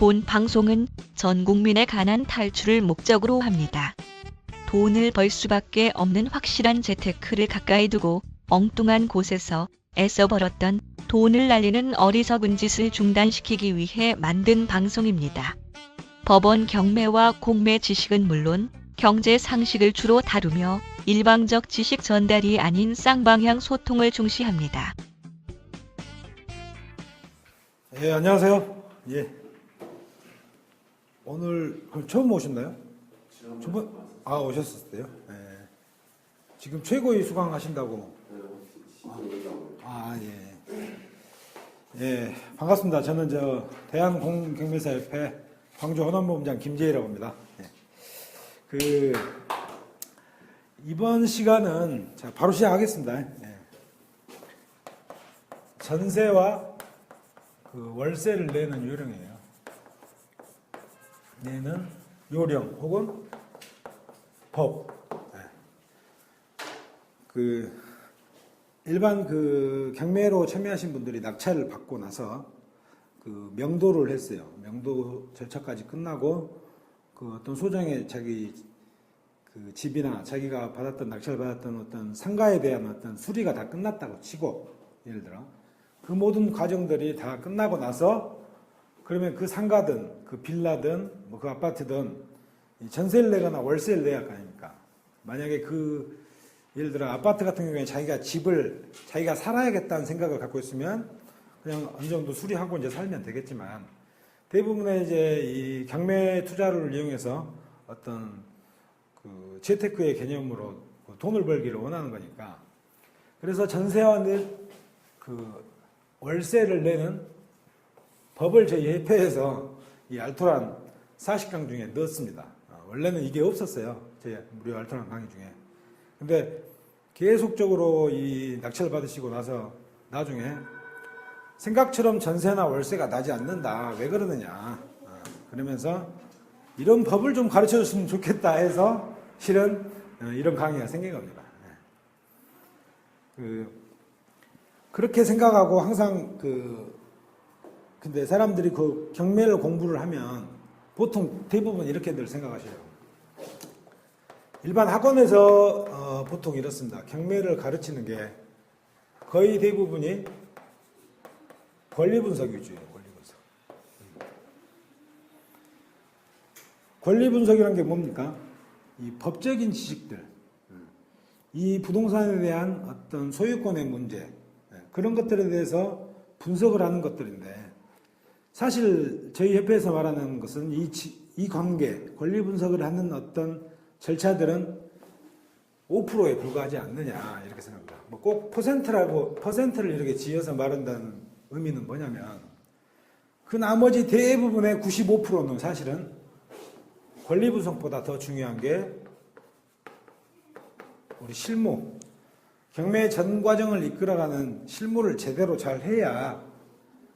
본 방송은 전 국민의 가난 탈출을 목적으로 합니다. 돈을 벌 수밖에 없는 확실한 재테크를 가까이 두고 엉뚱한 곳에서 애써 벌었던 돈을 날리는 어리석은 짓을 중단시키기 위해 만든 방송입니다. 법원 경매와 공매 지식은 물론 경제 상식을 주로 다루며 일방적 지식 전달이 아닌 쌍방향 소통을 중시합니다. 예, 안녕하세요. 예. 오늘 처음 오셨나요? 저번 오셨었어요. 예. 지금 최고위 수강하신다고. 예. 예, 반갑습니다. 저는 대한공경매사협회 광주 호남본부장 김재희라고 합니다. 예. 이번 시간은 바로 시작하겠습니다. 예. 전세와 월세를 내는 요령이에요. 내는 요령 혹은 법. 일반 경매로 참여하신 분들이 낙찰을 받고 나서 명도를 했어요. 명도 절차까지 끝나고 어떤 소장의 자기 집이나 자기가 낙찰 받았던 어떤 상가에 대한 어떤 수리가 다 끝났다고 치고, 예를 들어 그 모든 과정들이 다 끝나고 나서 그러면 그 상가든 그 빌라든 그 아파트든 전세를 내거나 월세를 내야 할 거 아닙니까? 만약에 예를 들어 아파트 같은 경우에 자기가 살아야겠다는 생각을 갖고 있으면 그냥 어느 정도 수리하고 이제 살면 되겠지만, 대부분의 이제 이 경매 투자를 이용해서 어떤 재테크의 개념으로 돈을 벌기를 원하는 거니까, 그래서 전세와 월세를 내는 법을 저희 협회에서 이 알토란 40강 중에 넣었습니다. 원래는 이게 없었어요. 제 무료 알토란 강의 중에. 근데 계속적으로 이 낙찰을 받으시고 나서 나중에 생각처럼 전세나 월세가 나지 않는다. 왜 그러느냐. 그러면서 이런 법을 좀 가르쳐 줬으면 좋겠다 해서 실은 이런 강의가 생긴 겁니다. 그렇게 생각하고 항상 근데 사람들이 경매를 공부를 하면 보통 대부분 이렇게들 생각하셔요. 일반 학원에서 보통 이렇습니다. 경매를 가르치는 게 거의 대부분이 권리분석 위주예요. 권리분석이라는 게 뭡니까? 이 법적인 지식들, 이 부동산에 대한 어떤 소유권의 문제, 그런 것들에 대해서 분석을 하는 것들인데, 사실 저희 협회에서 말하는 것은 이 관계, 권리 분석을 하는 어떤 절차들은 5%에 불과하지 않느냐, 이렇게 생각합니다. 꼭 퍼센트를 이렇게 지어서 말한다는 의미는 뭐냐면, 그 나머지 대부분의 95%는 사실은 권리 분석보다 더 중요한 게 우리 실무, 경매 전 과정을 이끌어가는 실무를 제대로 잘 해야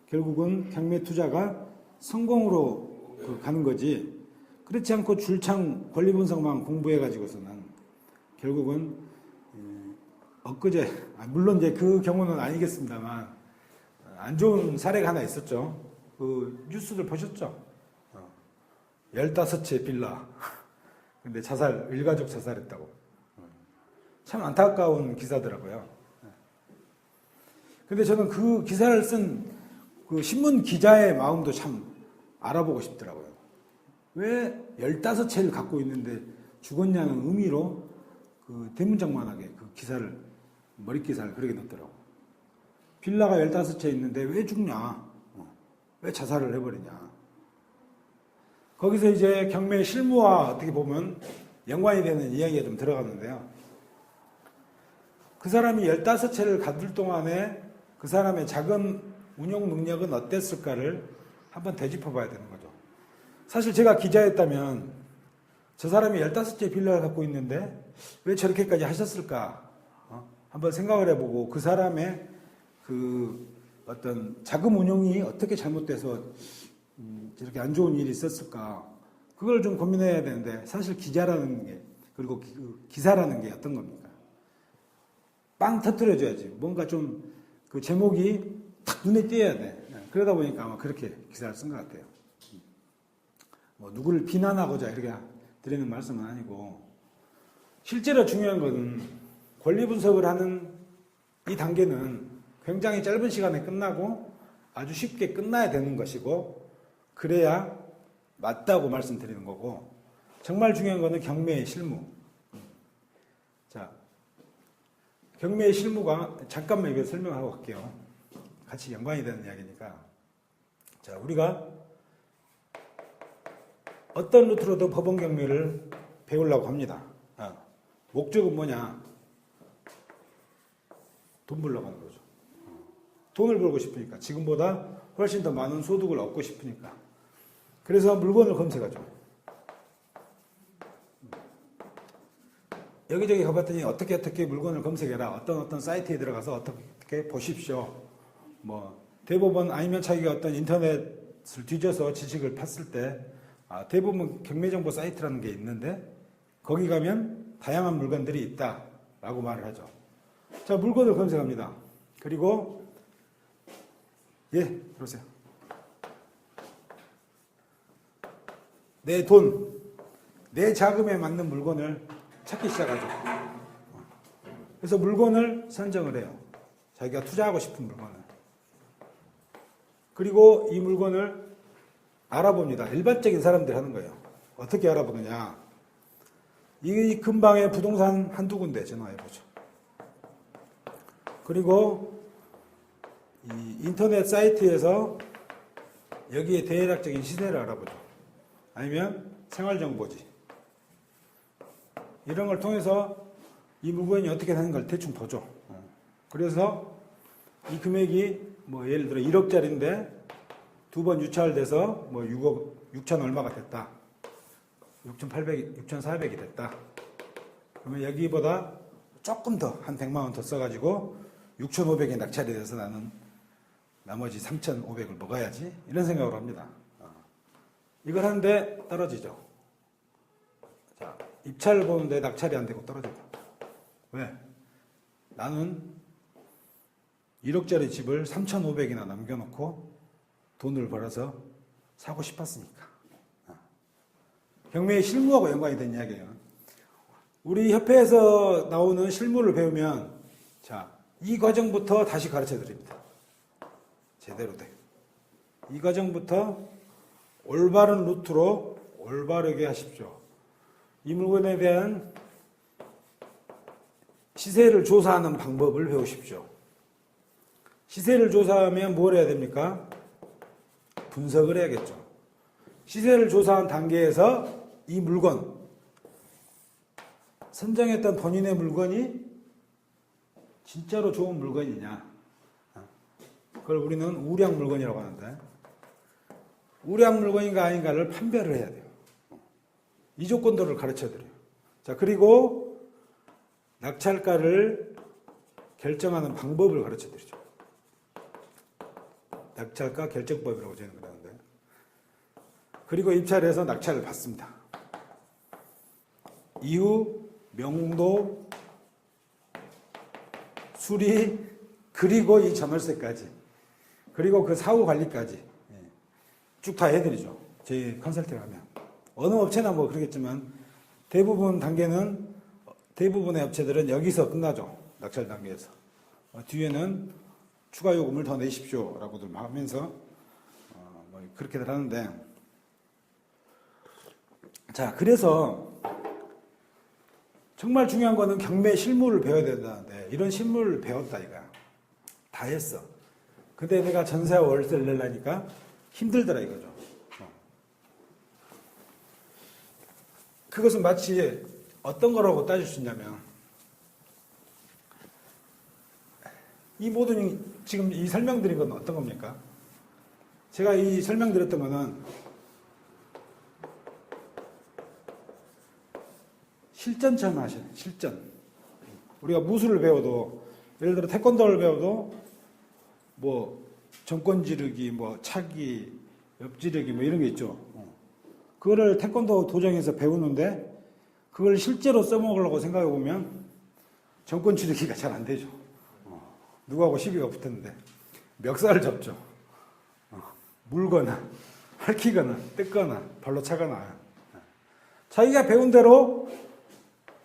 결국은 경매 투자가 성공으로 가는 거지, 그렇지 않고 줄창 권리 분석만 공부해가지고서는 결국은 물론 이제 그 경우는 아니겠습니다만 안 좋은 사례가 하나 있었죠. 뉴스들 보셨죠? 15채 빌라 근데 일가족 자살했다고. 참 안타까운 기사더라고요. 근데 저는 그 기사를 쓴 신문 기자의 마음도 참 알아보고 싶더라고요. 왜 15채를 갖고 있는데 죽었냐는 의미로 대문짝만하게 머릿기사를 그렇게 넣더라고요. 빌라가 15채 있는데 왜 죽냐? 왜 자살을 해버리냐? 거기서 이제 경매 실무와 어떻게 보면 연관이 되는 이야기가 좀 들어갔는데요. 그 사람이 15채를 가둘 동안에 그 사람의 자금 운용 능력은 어땠을까를 한번 되짚어 봐야 되는 거죠. 사실 제가 기자였다면 저 사람이 15채 빌라를 갖고 있는데 왜 저렇게까지 하셨을까? 한번 생각을 해보고 그 사람의 어떤 자금 운용이 어떻게 잘못돼서 저렇게 안 좋은 일이 있었을까? 그걸 좀 고민해야 되는데, 사실 기자라는 게, 그리고 기사라는 게 어떤 겁니까? 빵 터뜨려줘야지. 뭔가 좀 제목이 탁 눈에 띄어야 돼. 그러다 보니까 아마 그렇게 기사를 쓴 것 같아요. 뭐 누구를 비난하고자 이렇게 드리는 말씀은 아니고, 실제로 중요한 것은 권리 분석을 하는 이 단계는 굉장히 짧은 시간에 끝나고 아주 쉽게 끝나야 되는 것이고, 그래야 맞다고 말씀드리는 거고, 정말 중요한 것은 경매의 실무. 자, 경매의 실무가 잠깐만 이거 설명하고 갈게요. 같이 연관이 되는 이야기니까. 자, 우리가 어떤 루트로도 법원 경매를 배우려고 합니다. 목적은 뭐냐? 돈 벌려고 하는 거죠. 돈을 벌고 싶으니까. 지금보다 훨씬 더 많은 소득을 얻고 싶으니까. 그래서 물건을 검색하죠. 여기저기 가봤더니 어떻게 물건을 검색해라. 어떤 사이트에 들어가서 어떻게 보십시오. 뭐 대법원 아니면 자기가 어떤 인터넷을 뒤져서 지식을 팠을 때 대부분 경매정보 사이트라는 게 있는데 거기 가면 다양한 물건들이 있다라고 말을 하죠. 자, 물건을 검색합니다. 그리고 그러세요. 내 돈, 내 자금에 맞는 물건을 찾기 시작하죠. 그래서 물건을 선정을 해요. 자기가 투자하고 싶은 물건을. 그리고 이 물건을 알아봅니다. 일반적인 사람들이 하는 거예요. 어떻게 알아보느냐. 이 근방에 부동산 한두 군데 전화해보죠. 그리고 이 인터넷 사이트에서 여기에 대략적인 시세를 알아보죠. 아니면 생활정보지. 이런 걸 통해서 이 물건이 어떻게 되는 걸 대충 보죠. 그래서 이 금액이 뭐 예를 들어 1억짜리인데 두 번 유찰돼서 뭐 6억 6천 얼마가 됐다. 6,800, 6,400이 됐다. 그러면 여기보다 조금 더, 한 100만 원 더 써가지고 6,500이 낙찰이 돼서 나는 나머지 3,500을 먹어야지. 이런 생각을 합니다. 이걸 하는데 떨어지죠. 자, 입찰을 보는데 낙찰이 안 되고 떨어져요. 왜? 나는 1억짜리 집을 3,500이나 남겨놓고 돈을 벌어서 사고 싶었으니까. 경매의 실무하고 연관이 된 이야기예요. 우리 협회에서 나오는 실무를 배우면, 자, 이 과정부터 다시 가르쳐 드립니다. 제대로 돼. 이 과정부터 올바른 루트로 올바르게 하십시오. 이 물건에 대한 시세를 조사하는 방법을 배우십시오. 시세를 조사하면 뭘 해야 됩니까? 분석을 해야겠죠. 시세를 조사한 단계에서 이 물건, 선정했던 본인의 물건이 진짜로 좋은 물건이냐. 그걸 우리는 우량 물건이라고 하는데, 우량 물건인가 아닌가를 판별을 해야 돼요. 이 조건들을 가르쳐 드려요. 자, 그리고 낙찰가를 결정하는 방법을 가르쳐 드리죠. 낙찰가 결정법이라고 저는 그러는데. 그리고 입찰해서 낙찰을 받습니다. 이후 명도, 수리, 그리고 이 전월세까지, 그리고 그 사후 관리까지 쭉 다 해드리죠. 저희 컨설팅 하면. 어느 업체나 뭐 그러겠지만 대부분 단계는, 대부분의 업체들은 여기서 끝나죠. 낙찰 단계에서. 뒤에는 추가 요금을 더 내십시오 라고들 하면서 뭐 그렇게들 하는데, 자, 그래서 정말 중요한 거는 경매 실무를 배워야 된다는데, 이런 실무를 배웠다 이거야. 다 했어. 근데 내가 전세와 월세를 내려니까 힘들더라 이거죠. 그것은 마치 어떤 거라고 따질 수 있냐면, 이 모든 지금 이 설명드린 건 어떤 겁니까? 제가 이 설명드렸던 거는 실전처럼 하셔야 돼요. 실전. 우리가 무술을 배워도, 예를 들어 태권도를 배워도 뭐 정권 지르기, 뭐 차기, 옆지르기 뭐 이런 게 있죠. 그거를 태권도 도장에서 배우는데 그걸 실제로 써먹으려고 생각해 보면 정권 지르기가 잘 안 되죠. 누구하고 시비가 붙었는데 멱살을 잡죠. 물거나 헐키거나 뜯거나 발로 차거나 자기가 배운 대로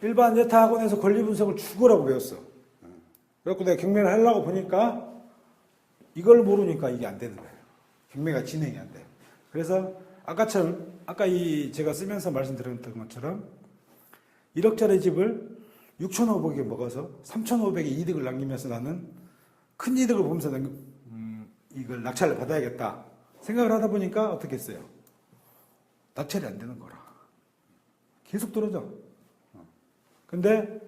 일반 예타 학원에서 권리 분석을 죽으라고 배웠어. 그래갖고 내가 경매를 하려고 보니까 이걸 모르니까 이게 안 되는 거예요. 경매가 진행이 안 돼요. 그래서 아까처럼 아까 제가 쓰면서 말씀드렸던 것처럼 1억짜리 집을 6,500에 먹어서 3,500의 이득을 남기면서 나는 큰 이득을 보면서 이걸 낙찰을 받아야겠다 생각을 하다 보니까 어떻게 했어요? 낙찰이 안 되는 거라. 계속 떨어져. 근데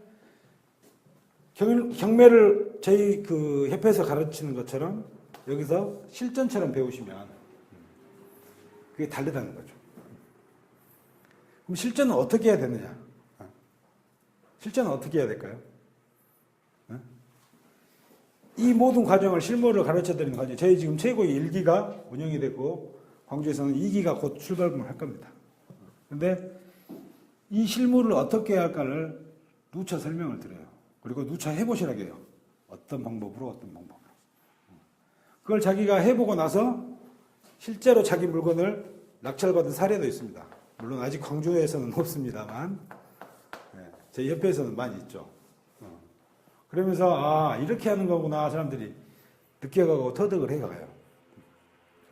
경매를 저희 그 협회에서 가르치는 것처럼 여기서 실전처럼 배우시면 그게 다르다는 거죠. 그럼 실전은 어떻게 해야 되느냐? 실전은 어떻게 해야 될까요? 이 모든 과정을 실무를 가르쳐 드리는 과정, 저희 지금 최고의 1기가 운영이 되고 광주에서는 2기가 곧 출발을 할 겁니다. 근데 이 실무를 어떻게 할까를 누차 설명을 드려요. 그리고 누차 해보시라고 해요. 어떤 방법으로 어떤 방법으로. 그걸 자기가 해보고 나서 실제로 자기 물건을 낙찰받은 사례도 있습니다. 물론 아직 광주에서는 없습니다만 저희 협회에서는 많이 있죠. 그러면서 이렇게 하는 거구나 사람들이 느껴가고 터득을 해가요.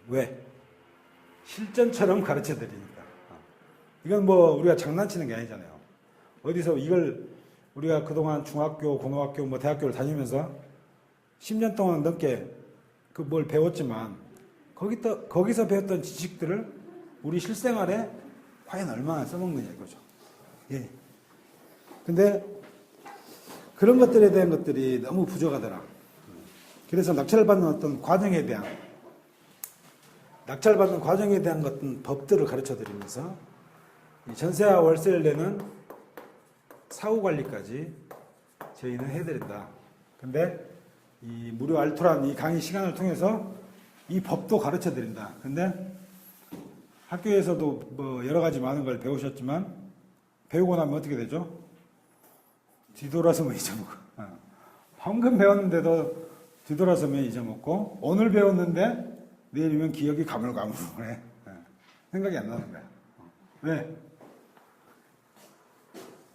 왜? 실전처럼 가르쳐 드리니까. 이건 뭐 우리가 장난치는 게 아니잖아요. 어디서 이걸 우리가 그동안 중학교, 고등학교, 뭐 대학교를 다니면서 10년 동안 넘게 그 뭘 배웠지만 거기서 배웠던 지식들을 우리 실생활에 과연 얼마나 써먹느냐 이거죠. 예. 근데 그런 것들에 대한 것들이 너무 부족하더라. 그래서 낙찰을 받는 어떤 과정에 대한 어떤 법들을 가르쳐 드리면서 전세와 월세를 내는 사후 관리까지 저희는 해드린다. 근데 이 무료 알토란 이 강의 시간을 통해서 이 법도 가르쳐 드린다. 근데 학교에서도 뭐 여러 가지 많은 걸 배우셨지만 배우고 나면 어떻게 되죠? 뒤돌아서면 잊어먹고. 방금 배웠는데도 뒤돌아서면 잊어먹고 오늘 배웠는데 내일이면 기억이 가물가물해. 생각이 안 나는 거야. 왜?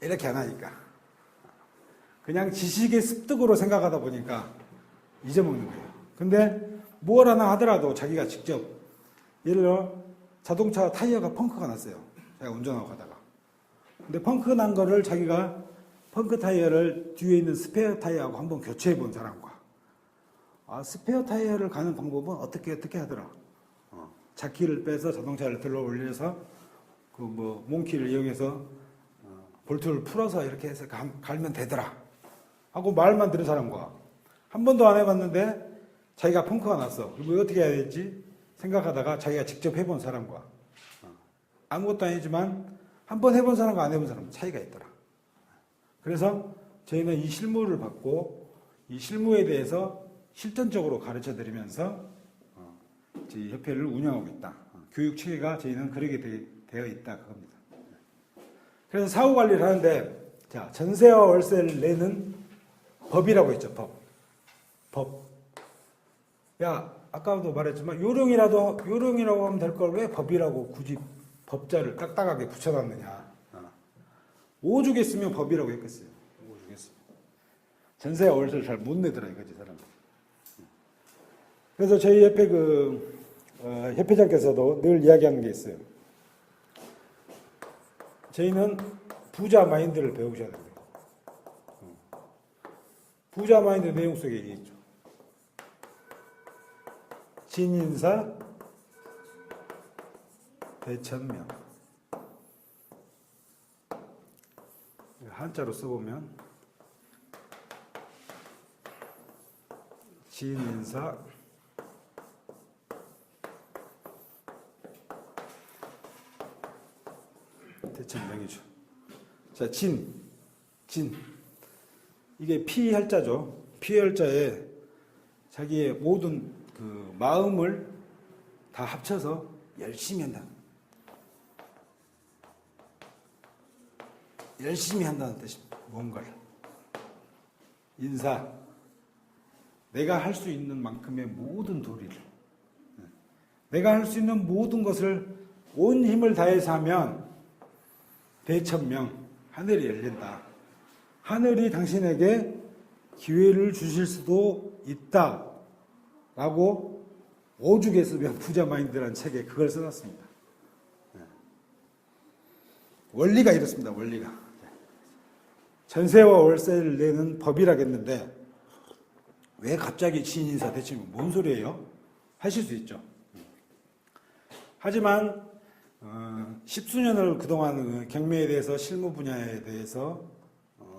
이렇게 안 하니까. 그냥 지식의 습득으로 생각하다 보니까 잊어먹는 거예요. 근데 뭘 하나 하더라도 자기가 직접 예를 들어 자동차 타이어가 펑크가 났어요. 제가 운전하고 가다가. 근데 펑크 난 거를 자기가 펑크 타이어를 뒤에 있는 스페어 타이어하고 한번 교체해 본 사람과 스페어 타이어를 가는 방법은 어떻게 하더라. 자키를 빼서 자동차를 들어 올려서 그 뭐 몽키를 이용해서 볼트를 풀어서 이렇게 해서 갈면 되더라 하고 말만 들은 사람과 한 번도 안 해봤는데 자기가 펑크가 났어. 그리고 어떻게 해야 될지 생각하다가 자기가 직접 해본 사람과 아무것도 아니지만 한 번 해본 사람과 안 해본 사람은 차이가 있더라. 그래서 저희는 이 실무를 받고 이 실무에 대해서 실전적으로 가르쳐 드리면서 저희 협회를 운영하고 있다. 교육 체계가 저희는 그렇게 되어 있다 그겁니다. 그래서 사후 관리를 하는데 자, 전세와 월세를 내는 법이라고 했죠. 법. 야, 아까도 말했지만 요령이라고 하면 될 걸 왜 법이라고 굳이 법자를 딱딱하게 붙여놨느냐. 오죽했으면 법이라고 했겠어요. 오죽했으면. 전세와 월세를 잘 못 내더라 이거지 사람들. 그래서 저희 협회 협회장께서도 늘 이야기하는 게 있어요. 저희는 부자 마인드를 배우셔야 됩니다. 부자 마인드 내용 속에 이게 있죠. 진인사 대천명. 한자로 써보면 진인사 대천명이죠. 자, 진. 이게 피할자죠. 피할자에 자기의 모든 그 마음을 다 합쳐서 열심히 한다. 열심히 한다는 뜻입니다. 뭔가를. 인사. 내가 할 수 있는 만큼의 모든 도리를. 내가 할 수 있는 모든 것을 온 힘을 다해서 하면 대천명, 하늘이 열린다. 하늘이 당신에게 기회를 주실 수도 있다. 라고 오죽에 쓰면 부자 마인드라는 책에 그걸 써놨습니다. 원리가 이렇습니다. 원리가. 전세와 월세를 내는 법이라겠는데 왜 갑자기 지인인사 대체 뭔 소리예요? 하실 수 있죠. 하지만 십수년을 그동안 경매에 대해서 실무 분야에 대해서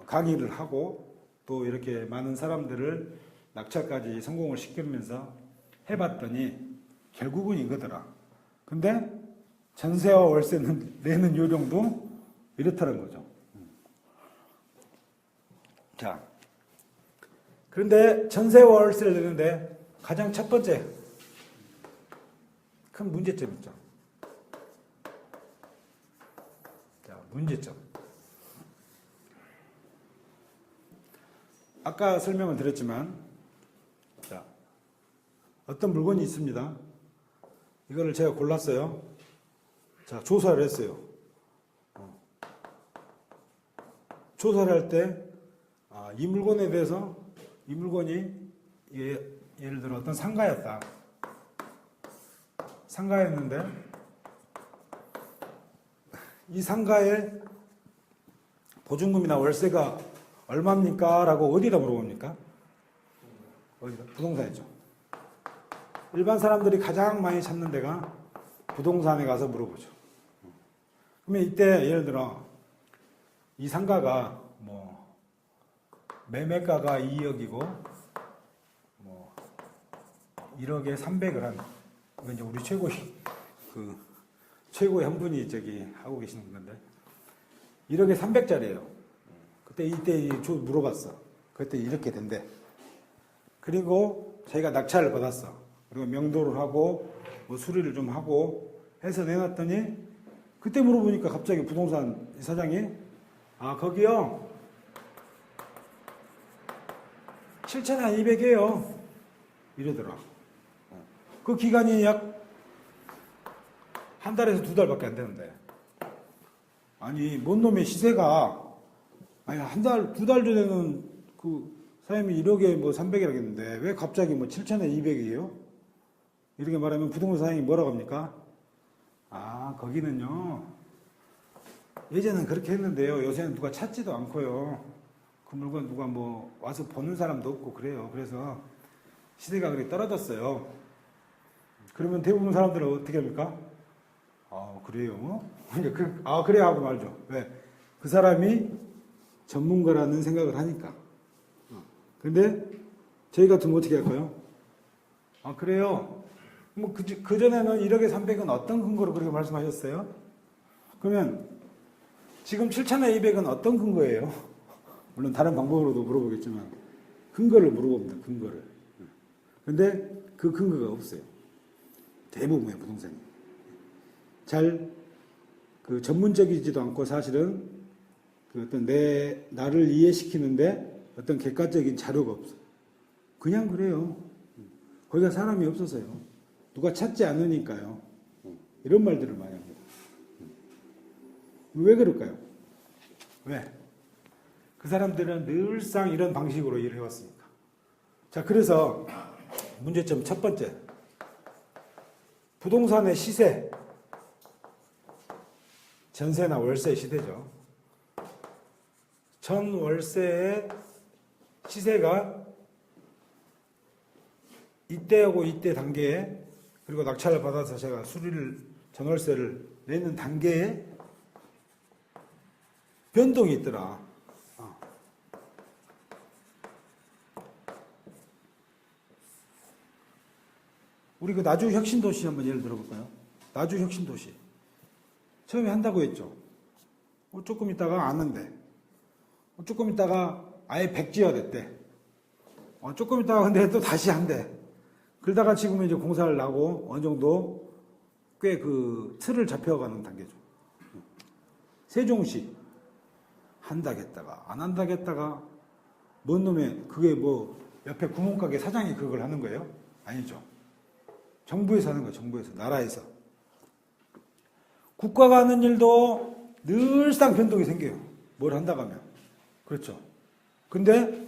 강의를 하고 또 이렇게 많은 사람들을 낙찰까지 성공을 시키면서 해봤더니 결국은 이거더라. 근데 전세와 월세는 내는 요령도 이렇다는 거죠. 자, 그런데 전세와 월세를 내는데 가장 첫 번째 큰 문제점이 있죠. 자, 문제점. 아까 설명을 드렸지만, 자, 어떤 물건이 있습니다. 이거를 제가 골랐어요. 자, 조사를 했어요. 조사를 할 때, 이 물건에 대해서, 이 물건이, 예를 들어 어떤 상가였다. 상가였는데, 이 상가의 보증금이나 월세가 얼마입니까? 라고 어디다 물어봅니까? 어디다? 부동산이죠. 일반 사람들이 가장 많이 찾는 데가 부동산에 가서 물어보죠. 그러면 이때 예를 들어 이 상가가 뭐 매매가가 2억이고 뭐 1억에 300을 한 이건 이제 우리 최고의 한 분이 저기 하고 계시는 건데 1억에 300짜리예요. 그때 이때 물어봤어. 그때 이렇게 된대. 그리고 자기가 낙찰을 받았어. 그리고 명도를 하고 뭐 수리를 좀 하고 해서 내놨더니 그때 물어보니까 갑자기 부동산 사장이 거기요 7,200이에요 이러더라. 그 기간이 약 한 달에서 두 달밖에 안 되는데 아니 뭔 놈의 시세가 한 달, 두 달 전에는 그 사장님이 1억에 뭐 300이라고 했는데 왜 갑자기 뭐 7,200이에요? 이렇게 말하면 부동산 사장님이 뭐라고 합니까? 거기는요. 예전엔 그렇게 했는데요. 요새는 누가 찾지도 않고요. 그 물건 누가 뭐 와서 보는 사람도 없고 그래요. 그래서 시세가 그렇게 떨어졌어요. 그러면 대부분 사람들은 어떻게 합니까? 그래요? 그래요 하고 말죠. 왜? 그 사람이 전문가라는 생각을 하니까. 근데 저희 같으면 어떻게 할까요? 그래요? 뭐 그전에는 1억에 300은 어떤 근거로 그렇게 말씀하셨어요? 그러면 지금 7,200은 어떤 근거예요? 물론 다른 방법으로도 물어보겠지만 근거를 물어봅니다. 근거를. 근데 그 근거가 없어요. 대부분의 부동산이. 그 전문적이지도 않고 사실은 그 어떤 나를 이해시키는데 어떤 객관적인 자료가 없어. 그냥 그래요. 거기가 사람이 없어서요. 누가 찾지 않으니까요. 이런 말들을 많이 합니다. 왜 그럴까요? 왜? 그 사람들은 늘상 이런 방식으로 일을 해왔으니까. 자, 그래서 문제점 첫 번째. 부동산의 시세. 전세나 월세 시대죠. 전 월세의 시세가 이때하고 이때 단계에 그리고 낙찰을 받아서 제가 전월세를 내는 단계에 변동이 있더라. 우리 그 나주 혁신도시 한번 예를 들어볼까요? 나주 혁신도시. 처음에 한다고 했죠. 조금 있다가 안 한대. 조금 있다가 아예 백지화됐대. 조금 있다가 근데 또 다시 한대. 그러다가 지금은 이제 공사를 나고 어느 정도 꽤 그 틀을 잡혀가는 단계죠. 세종시 한다겠다가 안 한다겠다가 뭔 놈의 그게 뭐 옆에 구멍가게 사장이 그걸 하는 거예요? 아니죠. 정부에서 하는 거예요. 정부에서, 나라에서. 국가가 하는 일도 늘상 변동이 생겨요. 뭘 한다고 하면. 그렇죠. 근데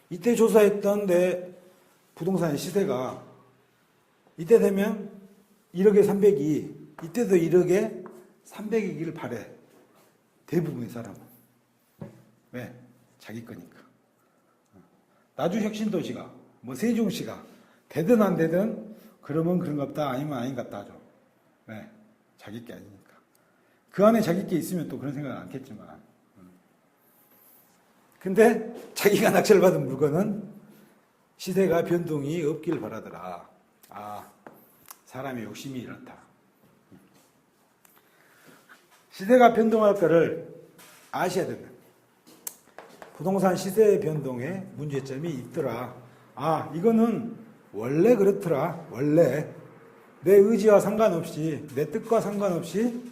이때 조사했던 내 부동산의 시세가 이때 되면 1억에 300이, 이때도 1억에 300이길 바래. 대부분의 사람은. 왜? 자기 거니까. 나주혁신도시가, 뭐 세종시가 되든 안 되든 그러면 그런갑다 아니면 아닌갑다 하죠. 왜? 자기 게 아니니까. 그 안에 자기 게 있으면 또 그런 생각은 않겠지만. 근데 자기가 낙찰받은 물건은 시세가 변동이 없길 바라더라. 아, 사람의 욕심이 이렇다. 시세가 변동할 거를 아셔야 된다. 부동산 시세 변동에 문제점이 있더라. 아, 이거는 원래 그렇더라. 원래 내 의지와 상관없이, 내 뜻과 상관없이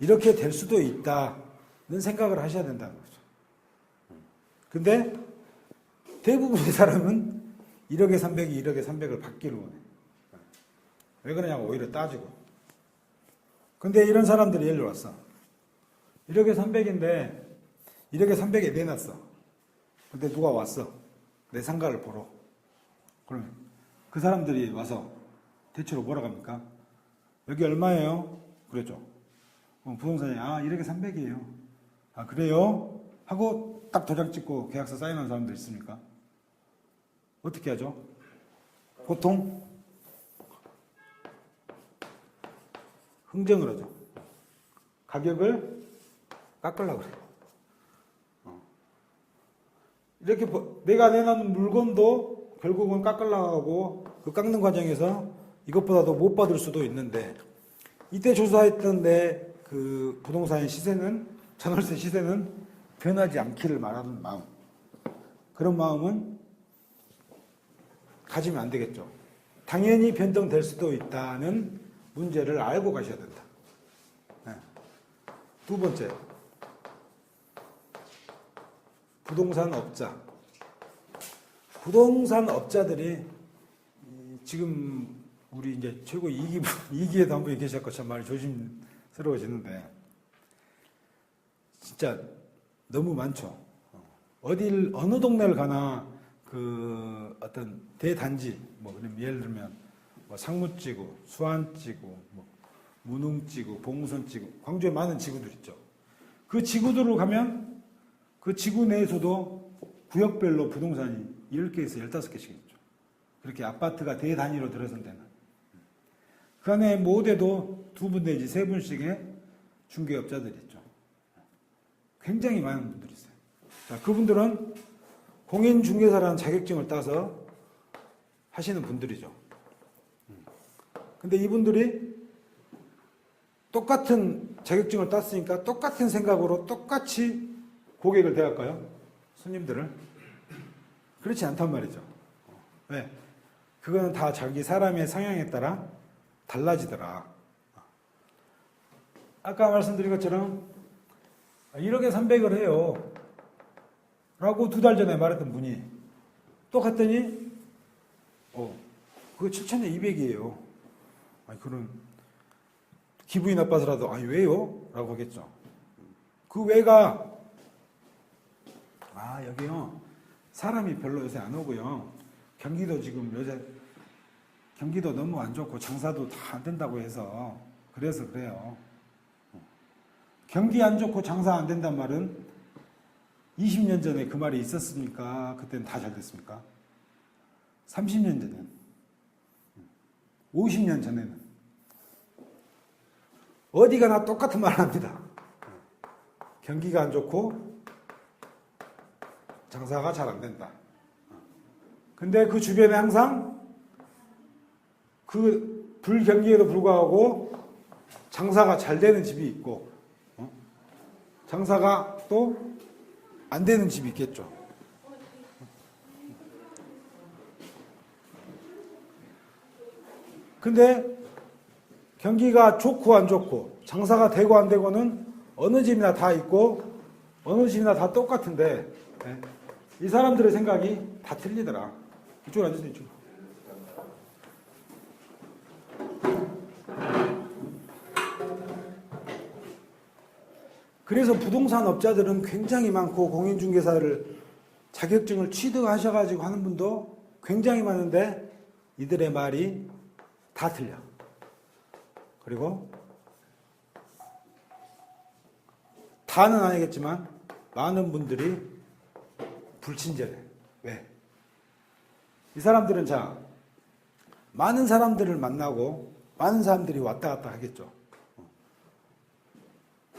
이렇게 될 수도 있다는 생각을 하셔야 된다는 거죠. 근데 대부분의 사람은 1억에 300이 1억에 300을 받기를 원해. 왜 그러냐고 오히려 따지고. 근데 이런 사람들이 예를 왔어. 1억에 300인데 1억에 300에 내놨어. 근데 누가 왔어. 내 상가를 보러. 그러면 그 사람들이 와서 대체로 뭐라고 합니까? 여기 얼마예요? 그랬죠. 부동산이 1억에 300이에요. 아, 그래요? 하고 딱 도장 찍고 계약서 사인한 사람들 있습니까? 어떻게 하죠? 보통 흥정을 하죠. 가격을 깎으려고 그래요. 이렇게 내가 내놓은 물건도 결국은 깎으려고 하고 그 깎는 과정에서 이것보다도 못 받을 수도 있는데 이때 조사했던 내 그 부동산의 시세는 전월세 시세는 변하지 않기를 바라는 마음, 그런 마음은 가지면 안 되겠죠. 당연히 변동될 수도 있다는 문제를 알고 가셔야 된다. 네. 두 번째, 부동산 업자. 부동산 업자들이 지금 우리 이제 최고 2기에도 한 분이 계셨고 참 많이 조심스러워지는데 진짜 너무 많죠. 어느 동네를 가나 그 어떤 대단지, 뭐 예를 들면 뭐 상무지구, 수안지구, 뭐 문흥지구, 봉선지구, 광주에 많은 지구들 있죠. 그 지구들로 가면 그 지구 내에서도 구역별로 부동산이 10개에서 15개씩 있죠. 그렇게 아파트가 대단위로 들어선 데는. 그 안에 모대도 2분 내지 3분씩의 중개업자들이 있죠. 굉장히 많은 분들이 있어요. 자, 그분들은 공인중개사라는 자격증을 따서 하시는 분들이죠. 근데 이분들이 똑같은 자격증을 땄으니까 똑같은 생각으로 똑같이 고객을 대할까요? 손님들을? 그렇지 않단 말이죠. 왜? 그거는 다 자기 사람의 성향에 따라 달라지더라. 아까 말씀드린 것처럼 1억에 300을 해요 라고 2달 전에 말했던 분이 또 갔더니 그거 7,200이에요. 아니, 그런 기분이 나빠서라도 아니 왜요? 라고 하겠죠. 그 왜가 여기요 사람이 별로 요새 안 오고요. 경기도 지금 요새 경기도 너무 안 좋고 장사도 다 안 된다고 해서 그래서 그래요. 경기 안 좋고 장사 안 된단 말은 20년 전에 그 말이 있었습니까? 그때는 다 잘 됐습니까? 30년 전에는, 50년 전에는 어디 가나 똑같은 말을 합니다. 경기가 안 좋고 장사가 잘 안 된다. 근데 그 주변에 항상 그 불경기에도 불구하고 장사가 잘 되는 집이 있고 장사가 또 안 되는 집이 있겠죠. 근데 경기가 좋고 안 좋고 장사가 되고 안 되고는 어느 집이나 다 있고 어느 집이나 다 똑같은데 이 사람들의 생각이 다 틀리더라. 이쪽으로 앉으세요. 이쪽. 그래서 부동산 업자들은 굉장히 많고 공인중개사를 자격증을 취득하셔가지고 하는 분도 굉장히 많은데 이들의 말이 다 틀려. 그리고 다는 아니겠지만 많은 분들이 불친절해. 왜? 이 사람들은 많은 사람들을 만나고 많은 사람들이 왔다 갔다 하겠죠.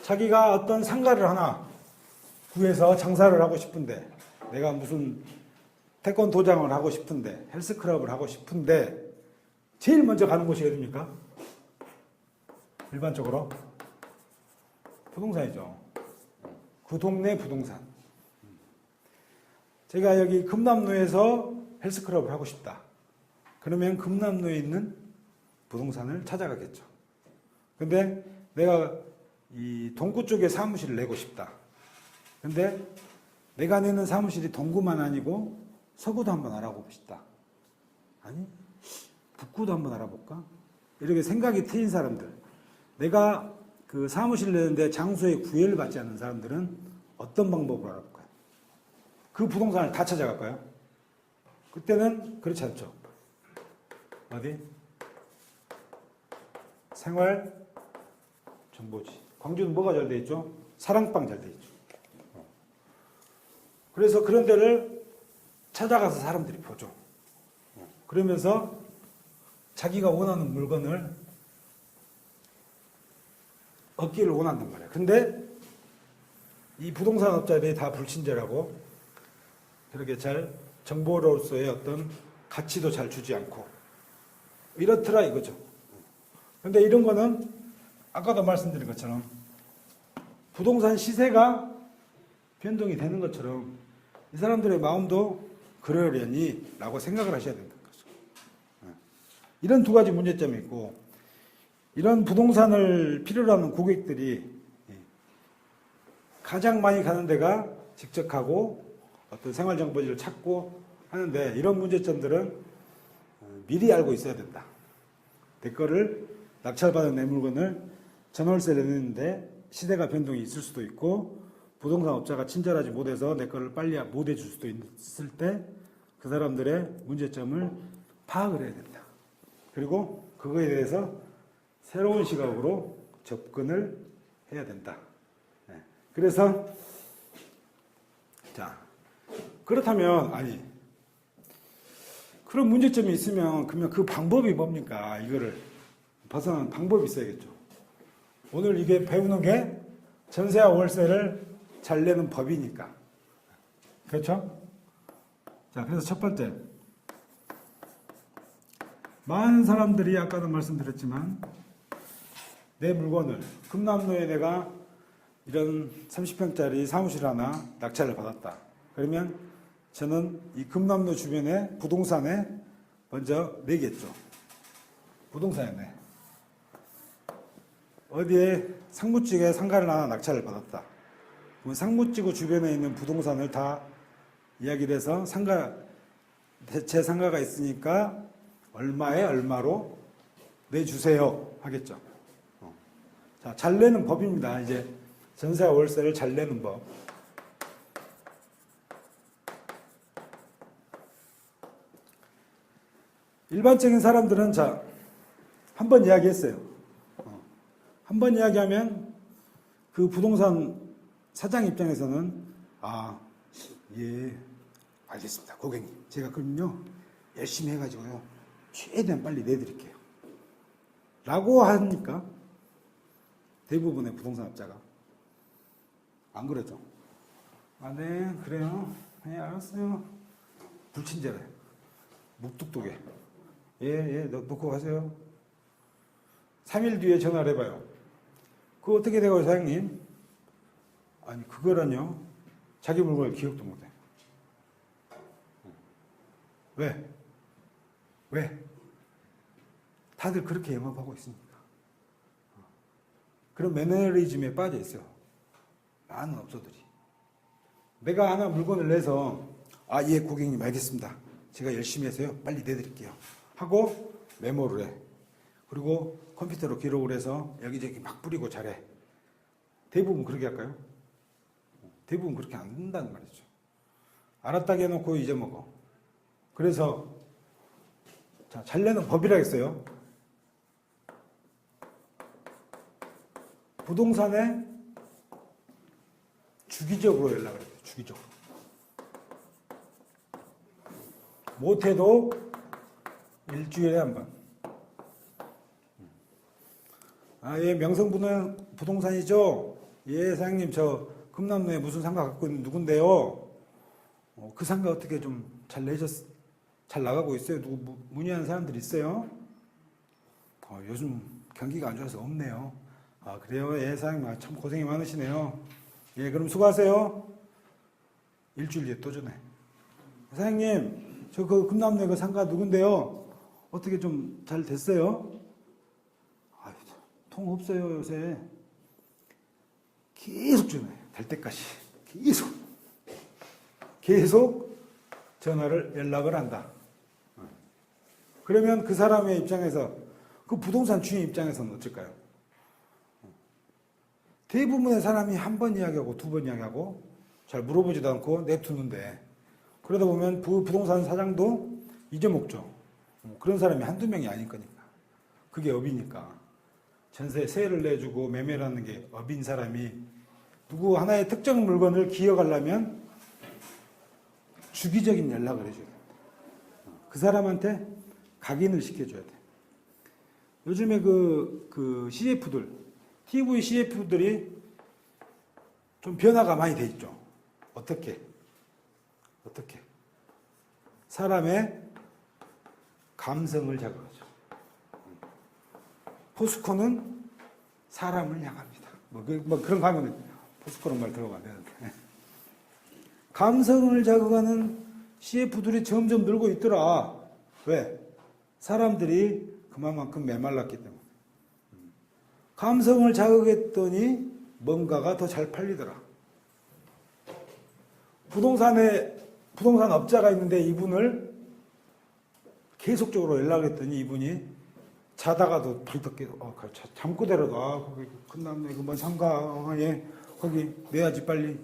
자기가 어떤 상가를 하나 구해서 장사를 하고 싶은데, 내가 무슨 태권도장을 하고 싶은데, 헬스클럽을 하고 싶은데, 제일 먼저 가는 곳이 어디입니까? 일반적으로 부동산이죠. 그 동네 부동산. 제가 여기 금남로에서 헬스클럽을 하고 싶다. 그러면 금남로에 있는 부동산을 찾아가겠죠. 근데 내가 이 동구 쪽에 사무실을 내고 싶다. 근데 내가 내는 사무실이 동구만 아니고 서구도 한번 알아보고 싶다. 아니, 북구도 한번 알아볼까? 이렇게 생각이 트인 사람들. 내가 그 사무실 내는데 장소에 구애를 받지 않는 사람들은 어떤 방법으로 알아볼까요? 그 부동산을 다 찾아갈까요? 그때는 그렇지 않죠. 어디? 생활정보지. 광주는 뭐가 잘 돼 있죠? 사랑방 잘 돼 있죠. 그래서 그런 데를 찾아가서 사람들이 보죠. 그러면서 자기가 원하는 물건을 얻기를 원한단 말이에요. 근데 이 부동산 업자들이 다 불친절하고 그렇게 잘 정보로서의 어떤 가치도 잘 주지 않고 이렇더라 이거죠. 근데 이런 거는 아까도 말씀드린 것처럼 부동산 시세가 변동이 되는 것처럼 이 사람들의 마음도 그러려니 라고 생각을 하셔야 된다는 거죠. 이런 두 가지 문제점이 있고, 이런 부동산을 필요로 하는 고객들이 가장 많이 가는 데가 직접 가고 어떤 생활정보지를 찾고 하는데, 이런 문제점들은 미리 알고 있어야 된다. 내 거를 낙찰받은 내 물건을 전월세를 내는데 시대가 변동이 있을 수도 있고, 부동산 업자가 친절하지 못해서 내 거를 빨리 못 해줄 수도 있을 때 그 사람들의 문제점을 파악을 해야 된다. 그리고 그거에 대해서 새로운 시각으로 접근을 해야 된다. 그래서 그렇다면 그런 문제점이 있으면 그러면 그 방법이 뭡니까? 이거를 벗어나는 방법이 있어야겠죠. 오늘 이게 배우는 게 전세와 월세를 잘 내는 법이니까. 그렇죠? 그래서 첫 번째. 많은 사람들이 아까도 말씀드렸지만 내 물건을 금남로에 내가 이런 30평짜리 사무실 하나 낙찰을 받았다. 그러면 저는 이 금남로 주변에 부동산에 먼저 내겠죠. 부동산에 내. 어디에 상무직에 상가를 하나 낙찰을 받았다. 그럼 상무지구 주변에 있는 부동산을 다 이야기를 해서 제 상가가 있으니까 얼마에 얼마로 내주세요 하겠죠. 잘 내는 법입니다. 이제 전세와 월세를 잘 내는 법. 일반적인 사람들은 한 번 이야기했어요. 한 번 이야기하면 그 부동산 사장 입장에서는 예, 알겠습니다. 고객님. 제가 그럼요, 열심히 해가지고요, 최대한 빨리 내드릴게요. 라고 하니까 대부분의 부동산 업자가 안 그러죠. 네, 그래요. 네, 알았어요. 불친절해. 묵뚝뚝해. 예, 놓고 가세요. 3일 뒤에 전화를 해봐요. 그거 어떻게 되고요, 사장님? 그거란요. 자기 물건을 기억도 못해. 왜? 다들 그렇게 영업하고 있으니까. 그런 매너리즘에 빠져 있어요. 많은 업소들이. 내가 하나 물건을 내서 예, 고객님 알겠습니다. 제가 열심히 해서요, 빨리 내드릴게요. 하고 메모를 해. 그리고 컴퓨터로 기록을 해서 여기저기 막 뿌리고 잘해. 대부분 그렇게 할까요? 대부분 그렇게 안 된다는 말이죠. 알았다게 해놓고 잊어먹어. 그래서 자, 잘내는 법이라겠어요. 부동산에 주기적으로 연락을 해요. 주기적으로. 못해도 일주일에 한 번. 아, 예, 명성부동산이죠? 예, 사장님, 저 금남로에 무슨 상가 갖고 있는 누군데요? 그 상가 어떻게 좀 잘 나가고 있어요? 누구 문의하는 사람들 있어요? 요즘 경기가 안 좋아서 없네요. 아, 그래요? 예, 사장님, 참 고생이 많으시네요. 예, 그럼 수고하세요. 일주일 뒤에 또 전해. 사장님, 저 그 금남로에 그 상가 누군데요? 어떻게 좀 잘 됐어요? 아유, 통 없어요, 요새. 계속 전화해. 될 때까지. 계속 전화를, 연락을 한다. 그러면 그 사람의 입장에서, 그 부동산 주인 입장에서는 어쩔까요? 대부분의 사람이 한 번 이야기하고 두 번 이야기하고 잘 물어보지도 않고 내두는데, 그러다 보면 부동산 사장도 잊어먹죠. 그런 사람이 한두 명이 아닐 거니까. 그게 업이니까. 전세 세를 내주고 매매라는 게 업인 사람이 누구 하나의 특정 물건을 기억하려면 주기적인 연락을 해줘야 됩니다. 그 사람한테 각인을 시켜줘야 돼. 요즘에 그 CF들, TV CF들이 좀 변화가 많이 돼 있죠. 어떻게? 사람의 감성을 자극하죠. 포스코는 사람을 향합니다. 뭐 그런 가면 포스코는 말 들어가면 되는데. 감성을 자극하는 CF들이 점점 늘고 있더라. 왜? 사람들이 그만큼 메말랐기 때문에. 감성을 자극했더니 뭔가가 더 잘 팔리더라. 부동산 업자가 있는데 이분을 계속적으로 연락했더니 이분이 자다가도 벌떡 깨서 잠꼬대로도 거기 끝났네, 그만 상가, 예, 거기 내야지 빨리,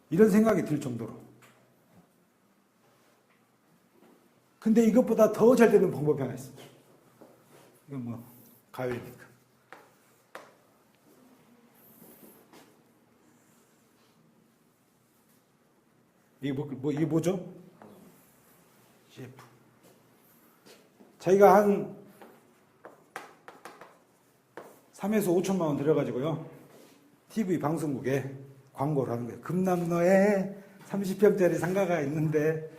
이런 생각이 들 정도로. 근데 이것보다 더 잘 되는 방법이 하나 있습니다. 이건 뭐 가요이니까. 이게 뭐죠? CF. 자기가 한 3에서 5천만 원 들여가지고요, TV 방송국에 광고를 하는 거예요. 금남로에 30평짜리 상가가 있는데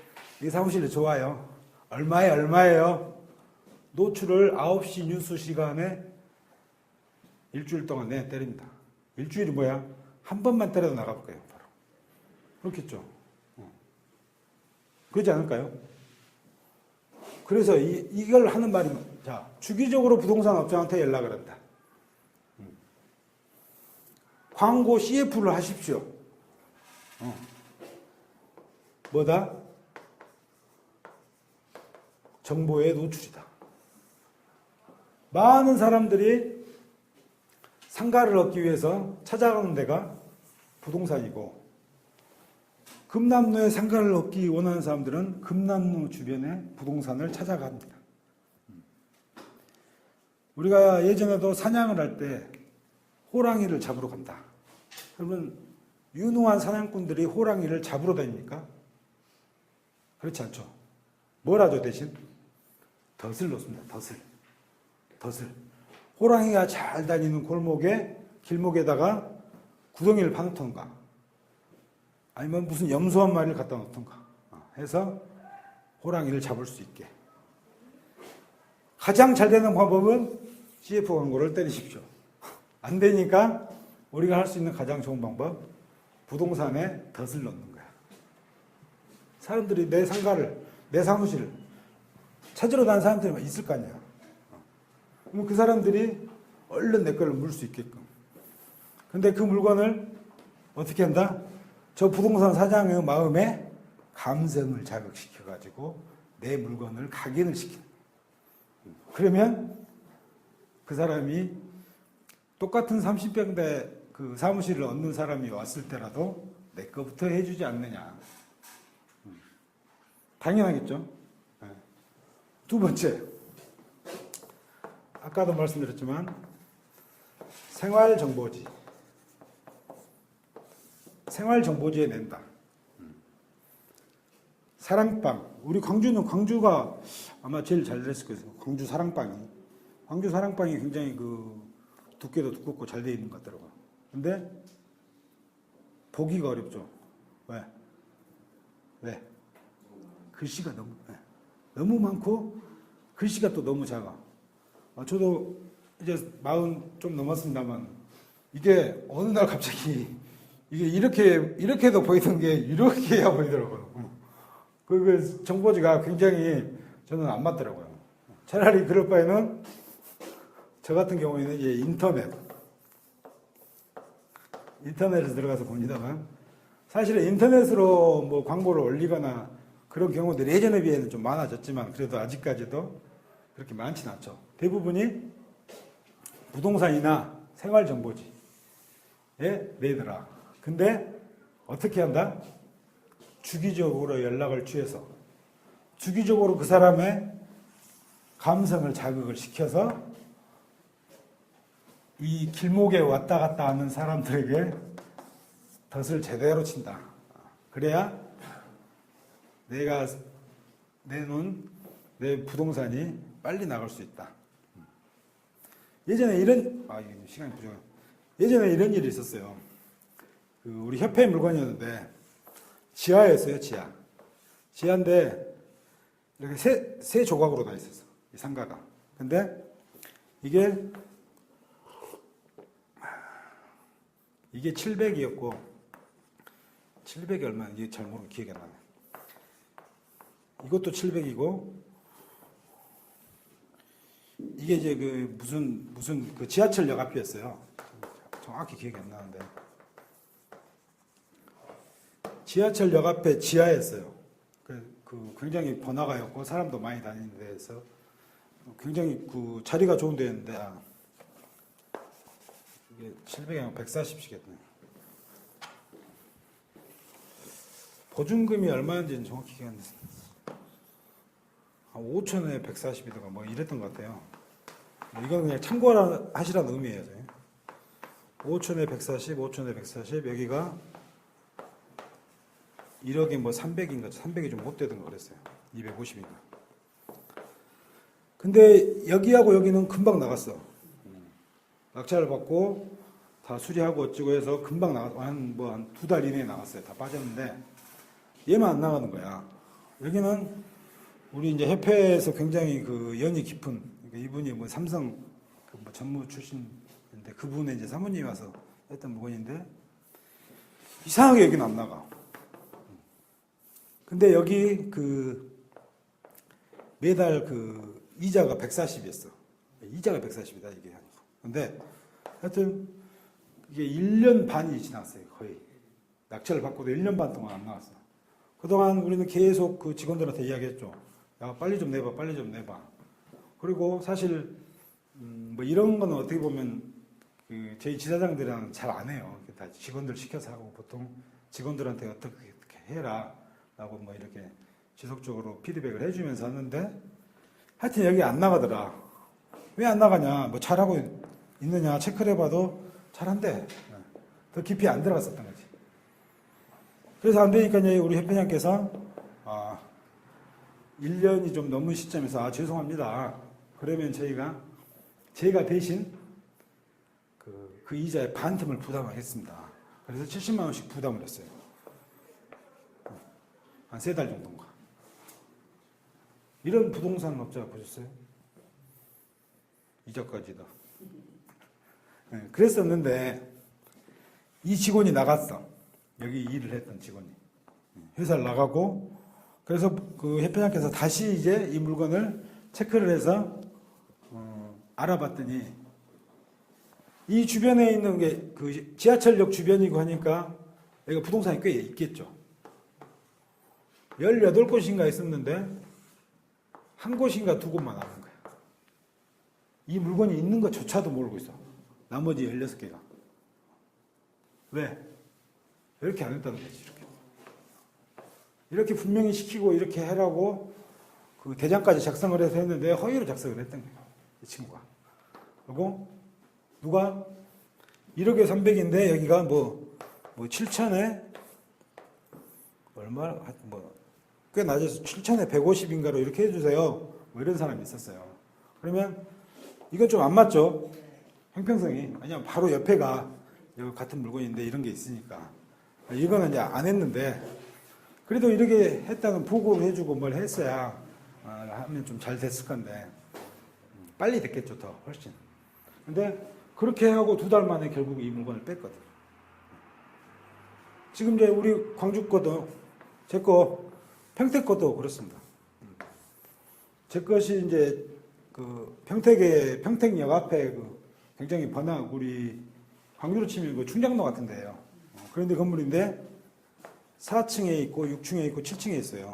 이 사무실이 좋아요. 얼마예요? 노출을 9시 뉴스 시간에 일주일 동안 때립니다. 일주일이 뭐야? 한 번만 때려도 나가볼까요? 바로. 그렇겠죠. 그러지 않을까요? 그래서 이걸 하는 말이, 자, 주기적으로 부동산 업자한테 연락을 한다. 광고 CF를 하십시오. 뭐다? 정보의 노출이다. 많은 사람들이 상가를 얻기 위해서 찾아가는 데가 부동산이고, 금남로에 상가를 얻기 원하는 사람들은 금남로 주변에 부동산을 찾아갑니다. 우리가 예전에도 사냥을 할 때 호랑이를 잡으러 간다. 그러면 유능한 사냥꾼들이 호랑이를 잡으러 다닙니까? 그렇지 않죠. 뭘 하죠, 대신? 덫을 놓습니다. 덫을. 호랑이가 잘 다니는 길목에다가 구덩이를 파놓던가, 아니면 무슨 염소 한 마리를 갖다 놓던가 해서 호랑이를 잡을 수 있게. 가장 잘 되는 방법은 CF 광고를 때리십시오. 안 되니까 우리가 할 수 있는 가장 좋은 방법, 부동산에 덫을 넣는 거야. 사람들이 내 상가를, 내 사무실을 찾으러 다니는 사람들이 있을 거 아니야. 그럼 그 사람들이 얼른 내 거를 물 수 있게끔. 근데 그 물건을 어떻게 한다? 저 부동산 사장의 마음에 감성을 자극시켜가지고 내 물건을 각인을 시키는. 그러면 그 사람이 똑같은 30평대 그 사무실을 얻는 사람이 왔을 때라도 내 거부터 해주지 않느냐. 당연하겠죠. 네. 두 번째, 아까도 말씀드렸지만 생활정보지. 생활정보지에 낸다. 사랑방. 우리 광주가 아마 제일 잘 됐을 거예요. 광주 사랑방이. 광주 사랑방이 굉장히 그 두께도 두껍고 잘 되어 있는 것 같더라고요. 근데 보기가 어렵죠. 왜? 글씨가 너무 많고 글씨가 또 너무 작아. 저도 이제 40 좀 넘었습니다만 이게 어느 날 갑자기 이게 이렇게도 보이던 게 이렇게 해야 보이더라고요. 그 정보지가 굉장히 저는 안 맞더라고요. 차라리 그럴 바에는 저 같은 경우에는 이제 인터넷에 들어가서 봅니다만 사실은 인터넷으로 뭐 광고를 올리거나 그런 경우들이 예전에 비해는 좀 많아졌지만 그래도 아직까지도 그렇게 많지는 않죠. 대부분이 부동산이나 생활정보지에 내더라. 근데 어떻게 한다? 주기적으로 연락을 취해서 주기적으로 그 사람의 감성을 자극을 시켜서 이 길목에 왔다 갔다 하는 사람들에게 덫을 제대로 친다. 그래야 내가 내놓은 내 부동산이 빨리 나갈 수 있다. 예전에 시간이 부족해요. 예전에 이런 일이 있었어요. 우리 협회 물건이었는데 지하였어요, 지하. 지하인데 이렇게 세 조각으로 다 있었어. 이 상가가. 근데 이게 700이었고 700이 얼마나 이게 잘 모르고 기억이 안 나네. 이것도 700이고 이게 이제 무슨 그 지하철역 앞이었어요. 정확히 기억이 안 나는데 지하철역 앞에 지하였어요. 그 굉장히 번화가였고 사람도 많이 다니는 데에서 굉장히 그 자리가 좋은 데였는데 이게 700이 140씩이었네요. 보증금이 얼마인지는 정확히 기억이 안 나요. 5천에 140이더가 뭐 이랬던 것 같아요. 이건 그냥 참고하시라는 의미예요. 5천에 140, 5천에 140, 여기가 1억에 뭐 300인가 300이 좀 못 되던 거 그랬어요. 250인가. 근데 여기하고 여기는 금방 나갔어. 낙찰을 받고 다 수리하고 어쩌고 해서 금방 나갔어. 한 2달 이내에 나갔어요. 다 빠졌는데 얘만 안 나가는 거야. 여기는 우리 이제 협회에서 굉장히 그 연이 깊은, 그러니까 이분이 뭐 삼성 뭐 전무 출신인데 그분의 이제 사모님이 와서 했던 물건인데 이상하게 여기는 안 나가. 근데 여기 그 매달 그 이자가 140이었어. 이자가 140이다 이게. 근데 하여튼 이게 1년 반이 지났어요. 거의 낙찰을 받고도 1년 반 동안 안 나왔어. 그동안 우리는 계속 그 직원들한테 이야기했죠. 야, 빨리 좀 내봐, 빨리 좀 내봐. 그리고 사실, 뭐 이런 거는 어떻게 보면, 저희 지사장들이랑 잘 안 해요. 다 직원들 시켜서 하고, 보통 직원들한테 어떻게 해라. 라고 뭐 이렇게 지속적으로 피드백을 해주면서 하는데, 하여튼 여기 안 나가더라. 왜 안 나가냐? 뭐 잘하고 있느냐? 체크를 해봐도 잘한대. 더 깊이 안 들어갔었던 거지. 그래서 안 되니까 우리 협회장께서, 1년이 좀 넘은 시점에서 죄송합니다. 그러면 제가 대신 그 이자의 반틈을 부담하겠습니다. 그래서 70만 원씩 부담을 했어요. 한 3달 정도인가. 이런 부동산 업자 보셨어요? 이자까지도. 네, 그랬었는데 이 직원이 나갔어. 여기 일을 했던 직원이. 회사를 나가고 그래서 그 협회장께서 다시 이제 이 물건을 체크를 해서 알아봤더니 이 주변에 있는 게 그 지하철역 주변이고 하니까 여기가 부동산이 꽤 있겠죠. 18곳인가 있었는데 한 곳인가 두 곳만 남은 거야. 이 물건이 있는 것조차도 모르고 있어. 나머지 16개가. 왜? 이렇게 안 했다는 거지. 이렇게 분명히 시키고 이렇게 해라고 그 대장까지 작성을 해서 했는데 허위로 작성을 했던 거예요. 이 친구가. 그리고 누가 1억에 300인데 여기가 뭐 7천에 얼마 꽤 낮아서 7천에 150인가로 이렇게 해주세요. 뭐 이런 사람이 있었어요. 그러면 이건 좀 안 맞죠? 형평성이. 왜냐면 바로 옆에가 같은 물건인데 이런 게 있으니까. 이거는 이제 안 했는데 그래도 이렇게 했다는 보고를 해주고 뭘 했어야 하면 좀 잘 됐을 건데 빨리 됐겠죠. 더 훨씬. 근데 그렇게 하고 2달 만에 결국 이 물건을 뺐거든. 지금 이제 우리 광주 거도 제 거 평택 것도 그렇습니다. 제 것이 이제 그 평택역 앞에 그 굉장히 번화한 우리 광주로 치면 그 충장로 같은 데예요. 그런데 건물인데 4층에 있고 6층에 있고 7층에 있어요.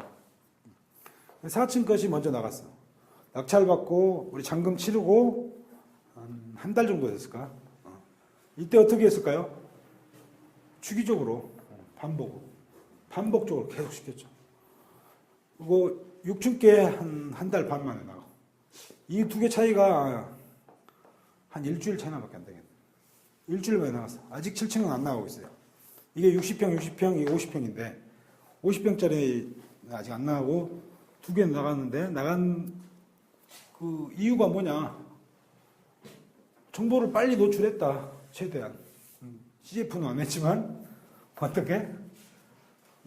4층 것이 먼저 나갔어. 낙찰받고 우리 잔금 치르고 한 달 정도 됐을까? 이때 어떻게 했을까요? 주기적으로 반복적으로 계속 시켰죠. 그리고 6층께 한 달 반 만에 나가. 이 두 개 차이가 한 일주일 차이나밖에 안 되겠네. 일주일 만에 나갔어. 아직 7층은 안 나가고 있어요. 이게 60평, 이게 50평인데 50평짜리 아직 안 나가고 두 개 나갔는데 나간 그 이유가 뭐냐? 정보를 빨리 노출했다. 최대한. CF는 안 했지만 어떻게?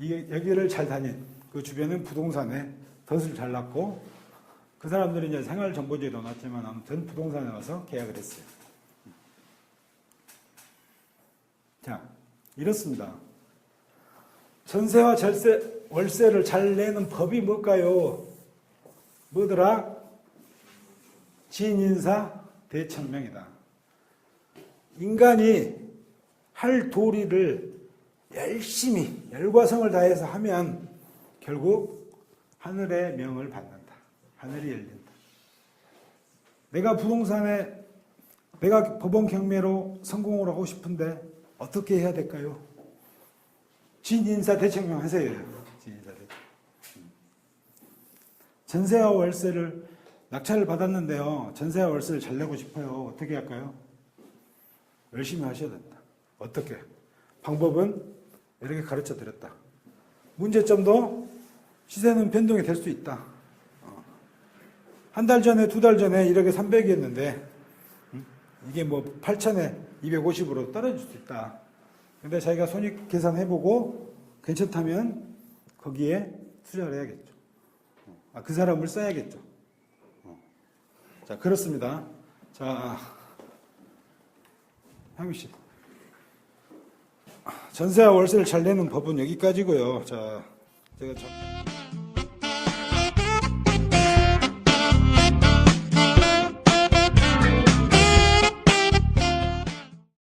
여기를 잘 다닌 그 주변은 부동산에 덫을 잘 났고 그 사람들이 이제 생활정보지에 넣어놨지만 아무튼 부동산에 와서 계약을 했어요. 자, 이렇습니다. 전세와 월세를 잘 내는 법이 뭘까요? 뭐더라? 진인사 대천명이다. 인간이 할 도리를 열심히 열과성을 다해서 하면 결국 하늘의 명을 받는다. 하늘이 열린다. 내가 법원 경매로 성공을 하고 싶은데 어떻게 해야 될까요? 진인사 대천명 하세요. 진인사 대천명. 전세와 월세를 낙찰을 받았는데요. 전세와 월세를 잘 내고 싶어요. 어떻게 할까요? 열심히 하셔야 된다. 어떻게? 방법은 이렇게 가르쳐 드렸다. 문제점도 시세는 변동이 될 수 있다. 한 달 전에, 2달 전에 1억에 300이었는데 이게 뭐 8천에 250으로 떨어질 수 있다. 근데 자기가 손익 계산해보고 괜찮다면 거기에 투자를 해야겠죠. 그 사람을 써야겠죠. 자, 그렇습니다. 자, 향유 씨. 전세와 월세를 잘 내는 법은 여기까지고요. 자, 제가